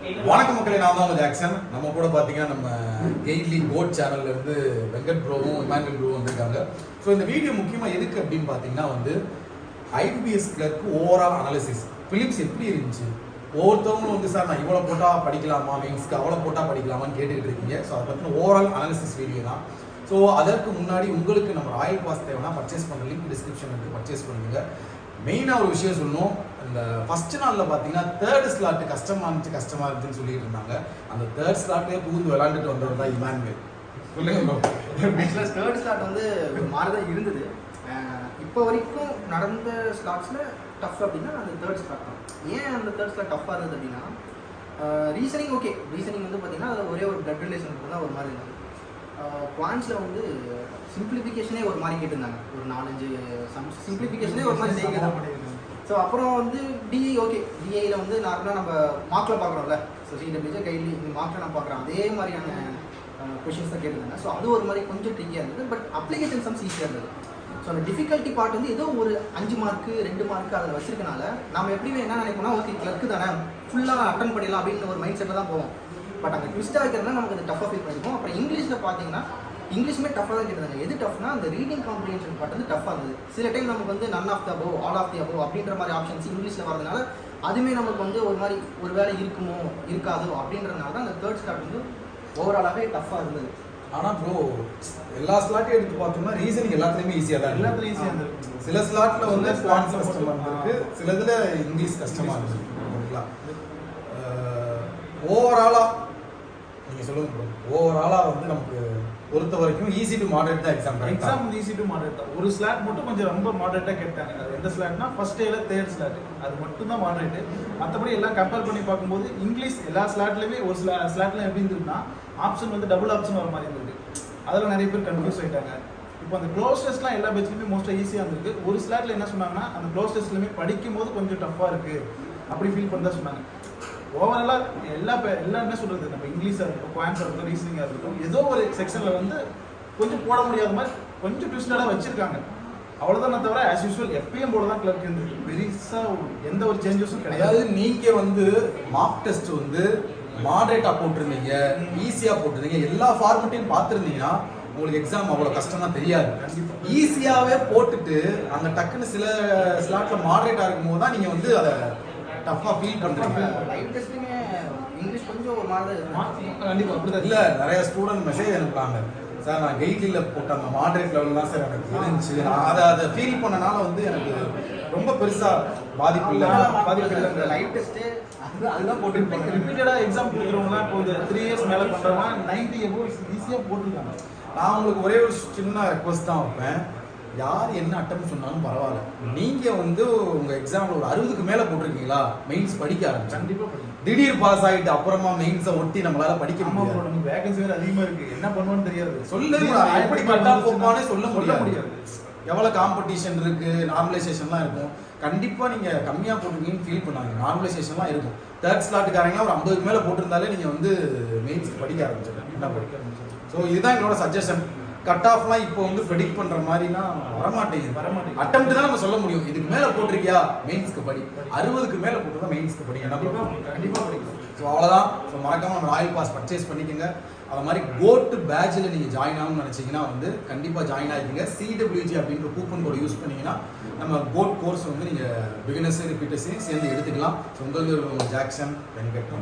வணக்கம் மக்களே, நான் தான் ஜாக்சன். நம்ம கூட பார்த்தீங்கன்னா நம்ம கெய்ட்லி கோட் சேனல்ல இருந்து வெங்கட் ப்ரோவும் இமானுவல் ப்ரோவும் வந்திருக்காங்க. ஸோ இந்த வீடியோ முக்கியமாக எதுக்கு அப்படின்னு பார்த்தீங்கன்னா IBPS clerk overall analysis films எப்படி இருந்துச்சு. ஒவ்வொருத்தவங்களும் சார் நான் இவ்வளோ போட்டால் படிக்கலாமா, மெயின்ஸ்க்கு அவ்வளோ போட்டால் படிக்கலாமான்னு கேட்டுக்கிட்டு இருக்கீங்க. ஸோ அதை பற்றின ஓவரால் அனாலிசிஸ் வீடியோ தான். ஸோ அதற்கு முன்னாடி உங்களுக்கு நம்ம ராயல் பாஸ் தேவைன்னா பர்ச்சேஸ் பண்ண லிங்க் டிஸ்கிரிப்ஷன் இருக்குது, பர்ச்சேஸ் பண்ணுங்க. மெயினாக ஒரு விஷயம் சொல்லணும், இந்த ஃபர்ஸ்ட் நாளில் பார்த்தீங்கன்னா தேர்ட் ஸ்லாட்டு கஷ்டமாக இருந்துச்சுன்னு சொல்லிட்டு இருந்தாங்க. அந்த தேர்ட் ஸ்லாட்டே புகுந்து விளாண்டுட்டு வந்தவர் தான் இமானுவல். சொல்லுங்க. தேர்ட் ஸ்லாட் ஒரு மாதிரி தான் இருந்தது. இப்போ வரைக்கும் நடந்த ஸ்லாட்ஸில் டஃப் அப்படின்னா அந்த தேர்ட் ஸ்லாட் தான். ஏன் அந்த தேர்ட் ஸ்லாட் டஃப்பாக இருந்தது அப்படின்னா ரீசனிங் ஓகே, ரீசனிங் பார்த்தீங்கன்னா அது ஒரே ஒரு பிளட் ரிலேஷன் தான் ஒரு மாதிரி இருந்தது. குவான்ஸில் சிம்பிளிஃபிகேஷனே ஒரு மாதிரி கேட்டிருந்தாங்க. ஒரு 4-5 சிம்பிளிஃபிகேஷனே ஒரு மாதிரி செய்ய. ஸோ அப்புறம் டிஐ ஓகே, டிஐயில் நார்மலாக நம்ம மார்க்கில் பார்க்குறோம்ல. ஸோ சிடபிள்யூஜே கைட்லி இந்த மார்க்கில் நான் பார்க்குறேன் அதே மாதிரியான கொஷின்ஸ் தான் கேட்டிருந்தாங்க. ஸோ அது ஒரு மாதிரி கொஞ்சம் ட்ரிக்கியாக இருந்தது. பட் அப்ளிகேஷன் சம்ஸ் ஈஸியாக இருந்தது. ஸோ அந்த டிஃபிகல்ட்டி பார்ட் ஏதோ ஒரு 5 மார்க்கு 2 மார்க்கு அதில் வச்சிருக்கனால நம்ம எப்படி என்ன நினைப்போம்னா ஓகே கிளர்க்கு தானே ஃபுல்லாக அட்டன் பண்ணிடலாம் அப்படின்னு ஒரு மைண்ட் செட்டில் தான் போவோம். பட் அங்கே ட்விஸ்ட்டாக வைக்கிறதுனா நமக்கு அது டஃப்பாக ஃபீல் பண்ணிருக்கோம். அப்புறம் இங்கிலீஷில் பார்த்தீங்கன்னா இங்கிலீஷுமே டஃப்பாக தான் கேட்டாங்க. எது டஃப்னா அந்த ரீடிங் காம்ப்ரிஹென்ஷன் பார்ட் டஃப்பாக இருந்தது. சில டைம் நமக்கு none of the above, all of the above அப்படின்ற மாதிரி ஆப்ஷன்ஸ் இங்கிலீஷில் வரதுனால அதுவுமே நமக்கு ஒரு மாதிரி ஒரு வேலை இருக்குமோ இருக்காதோ அப்படின்றதுனால தான் அந்த தேர்ட் ஸ்லாட் ஓவராலாகவே டஃப்பாக இருந்தது. ஆனால் ப்ரோ எல்லா ஸ்லாட்டையும் எடுத்து பார்த்தோம்னா ரீசனிங் எல்லாத்துலேயுமே ஈஸியாக தான், எல்லாத்துலேயும் ஈஸியாக இருந்திருக்கு. சில ஸ்லாட்டில் குவான்ஸ் கஷ்டமாக இருந்திருக்கு, சில இதில் இங்கிலீஷ் கஷ்டமாக இருந்திருக்கு. ஓகேங்களா, ஓவராலாக நீங்கள் சொல்லுங்கள் ப்ரோ. ஓவராலாக நமக்கு பொறுத்த வரைக்கும் ஈஸி டு மாடரேட் தான் எக்ஸாம் ஈஸி டு மாடரேட் தான். ஒரு ஸ்லாட் மட்டும் கொஞ்சம் ரொம்ப மாடரேட்டாக கேட்டாங்க. அது எந்த ஸ்லாட்னா ஃபர்ஸ்ட் டேல தேர்ட் ஸ்லாட், அது மட்டும் தான் மாடரேட்டு. மற்றபடி எல்லாம் கம்பேர் பண்ணி பார்க்கும்போது இங்கிலீஷ் எல்லா ஸ்லாட்லையுமே ஒரு ஸ்லாட்ல எப்படி இருந்ததுன்னா ஆப்ஷன் டபுள் ஆப்ஷன் வர மாதிரி இருந்தது. அதில் நிறைய பேர் கன்ஃபியூஸ் ஆகிட்டாங்க. இப்போ அந்த க்ளோஸ் டெஸ்ட்லாம் எல்லா பேட்ச்லையுமே மோஸ்ட்டாக ஈஸியாக இருந்திருக்கு. ஒரு ஸ்லாட்ல என்ன சொன்னாங்கன்னா அந்த க்ளோஸ் டெஸ்ட்லையுமே படிக்கும் போது கொஞ்சம் டஃப்பாக இருக்குது அப்படி ஃபீல் பண்ணி தான் சொன்னாங்க. ஓவராலாக எல்லாம் என்ன சொல்கிறது, நம்ம இங்கிலீஷாக இருக்கட்டும், குவான்ஸாக இருக்கட்டும், ரீசனிங்காக இருக்கட்டும், ஏதோ ஒரு செக்ஷனில் கொஞ்சம் போட முடியாத மாதிரி கொஞ்சம் ட்விஸ்டாக வச்சுருக்காங்க. அவ்வளோதான் தவிர ஆஸ் யூஸ்வல் எப்பயும் போல தான் கிளர்க் இருந்தது. பெருசாக எந்த ஒரு சேஞ்சஸும் கிடையாது. நீங்கள் மார்க் டெஸ்ட் மாடரேட்டாக போட்டிருந்தீங்க, ஈஸியாக போட்டிருந்தீங்க, எல்லா ஃபார்மெட்டையும் பார்த்துருந்தீங்கன்னா உங்களுக்கு எக்ஸாம் அவ்வளோ கஷ்டமாக தெரியாது. ஈஸியாகவே போட்டுட்டு அந்த டக்குன்னு சில ஸ்லாட்டில் மாடரேட்டாக இருக்கும்போது தான் நீங்கள் அதை டஃப்பாக ஃபீல் பண்ணுறீங்க. லைவ் டெஸ்ட்லையுமே இங்கிலீஷ் கொஞ்சம் ஒரு மாதிரி கண்டிப்பாக அப்படி தான். இல்லை, நிறைய ஸ்டூடெண்ட் மெசேஜ் அனுப்புறாங்க, சார் நான் கெய்ட்லியில் போட்ட அந்த மாடரேட் லெவல் தான் சார் எனக்கு இருந்துச்சு, நான் அதை ஃபீல் பண்ணனால எனக்கு ரொம்ப பெருசாக பாதிப்பு இல்லை. இந்த லைவ் டெஸ்ட்டு அதுதான் போட்டு ரிப்பீட்டடாக எக்ஸாம் கொடுக்குறவங்களாம் இப்போ 3 இயர்ஸ் மேலே பண்ணுறவங்க 90 எபோவ் ஈஸியாக போட்டிருக்காங்க. நான் உங்களுக்கு ஒரே ஒரு சின்ன ரெக்வஸ்ட் தான் வைப்பேன், யார் என்ன அட்டம் சொன்னாலும் பரவாயில்ல, நீங்கள் உங்கள் எக்ஸாமில் ஒரு 60க்கு மேலே போட்டிருக்கீங்களா, மெயின்ஸ் படிக்க ஆரம்பிச்சு. கண்டிப்பாக திடீர் பாஸ் ஆகிட்டு அப்புறமா மெயின்ஸை ஒட்டி நம்மளால படிக்க முடியாது. நமக்கு வேகன்சி வேறு அதிகமாக இருக்குது, என்ன பண்ணுவோன்னு தெரியாது. எப்படி கட்டா போப்பானே சொல்ல முடியாது. எவ்வளோ காம்படிஷன் இருக்குது, நார்மலைசேஷன்லாம் இருக்கும். கண்டிப்பாக நீங்கள் கம்மியாக போட்டிருக்கீங்கன்னு ஃபீல் பண்ணாங்க, நார்மலைசேஷன்லாம் இருக்கும். தேர்ட் ஸ்லாட்டுக்காரங்க ஒரு 50க்கு மேலே போட்டிருந்தாலே நீங்கள் மெயின்ஸ்க்கு படிக்க ஆரம்பிச்சிடலாம், என்ன படிக்க ஆரம்பிச்சிடலாம். ஸோ இதுதான் என்னோட சஜஷன். கட் ஆஃப்லாம் இப்போ ப்ரெடிக்ட் பண்ணுற மாதிரினா வரமாட்டேங்குது. அட்டெம்ப்ட் தான் நம்ம சொல்ல முடியும், இதுக்கு மேலே போட்டிருக்கியா மெயின்ஸ்க்கு படி, 60க்கு மேலே போட்டு தான் மெயின்ஸ்க்கு படி, என்ன கண்டிப்பாக படிக்கும். ஸோ அவ்வளோதான். ஸோ மறக்காமல் நம்ம ராயல் பாஸ் பர்ச்சேஸ் பண்ணிக்கோங்க. அது மாதிரி கோட்டு பேட்சில் நீங்கள் ஜாயின் ஆகணும்னு நினச்சிங்கன்னா கண்டிப்பாக ஜாயின் ஆகிக்கிங்க. சிடபிள்யூஜி அப்படின்ற கூப்பன் கோட் யூஸ் பண்ணிங்கன்னா நம்ம கோட் கோர்ஸ் நீங்கள் பிகினர்ஸையும் ரிப்பீட்டர்ஸையும் சேர்ந்து எடுத்துக்கலாம். ஸோ உங்களுக்கு ஜாக்சன் வெங்கட்.